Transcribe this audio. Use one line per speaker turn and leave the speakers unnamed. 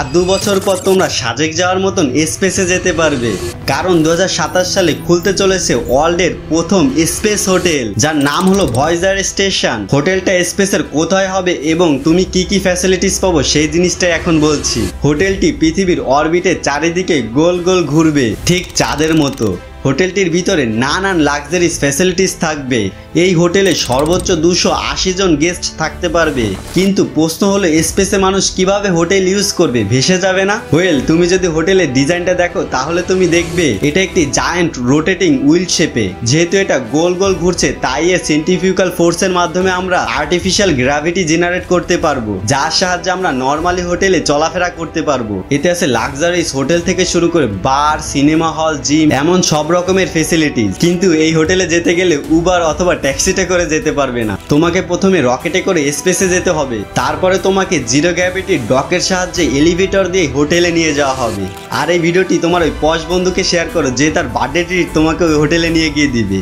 আর 2 বছর পর তোমরা সাজেক যাওয়ার মতন স্পেসে যেতে পারবে। কারণ 2027 সালে খুলতে চলেছে ওয়ার্ল্ডের প্রথম স্পেস হোটেল, যার নাম হলো ভয়েজার স্টেশন। হোটেলটা স্পেসের কোথায় হবে এবং তুমি কি কি ফ্যাসিলিটিস পাবো সেই জিনিসটাই এখন বলছি। হোটেলটি পৃথিবীর অরবিটের চারিদিকে গোল গোল ঘুরবে, ঠিক চাঁদের মতো। হোটেলটির ভিতরে নানান লাক্সারিস ফ্যাসিলিটিস থাকবে। এই হোটেলে সর্বোচ্চ 280 জন গেস্ট থাকতে পারবে। কিন্তু প্রশ্ন হলো, স্পেসে মানুষ কিভাবে হোটেল ইউজ করবে? ভেসে যাবে না? ওয়েল, তুমি যদি হোটেলের ডিজাইনটা দেখো তাহলে তুমি দেখবে এটা একটি জায়ান্ট রোটেটিং হুইল শেপে। যেহেতু এটা গোল গোল ঘুরছে, তাই এর সেন্ট্রিফিউগাল ফোর্সের মাধ্যমে আমরা আর্টিফিশিয়াল গ্র্যাভিটি জেনারেট করতে পারবো, যার সাহায্যে আমরা নর্মালি হোটেলে চলাফেরা করতে পারবো। এতে আছে লাক্সারিস হোটেল থেকে শুরু করে বার, সিনেমা হল, জিম, এমন সব রকমের ফেসিলিটিস। কিন্তু এই হোটেলে যেতে গেলে উবার অথবা ট্যাক্সিতে করে যেতে পারবে না। তোমাকে প্রথমে রকেটে করে স্পেসে যেতে হবে, তারপরে তোমাকে জিরো গ্র্যাভিটি ডকের সাহায্যে এলিভেটর দিয়ে হোটেলে নিয়ে যাওয়া হবে। আর এই ভিডিওটি তোমার ওই পশ বন্ধুকে শেয়ার করো, যে তার বার্থডে ট্রিট তোমাকে ওই হোটেলে নিয়ে গিয়ে দিবে।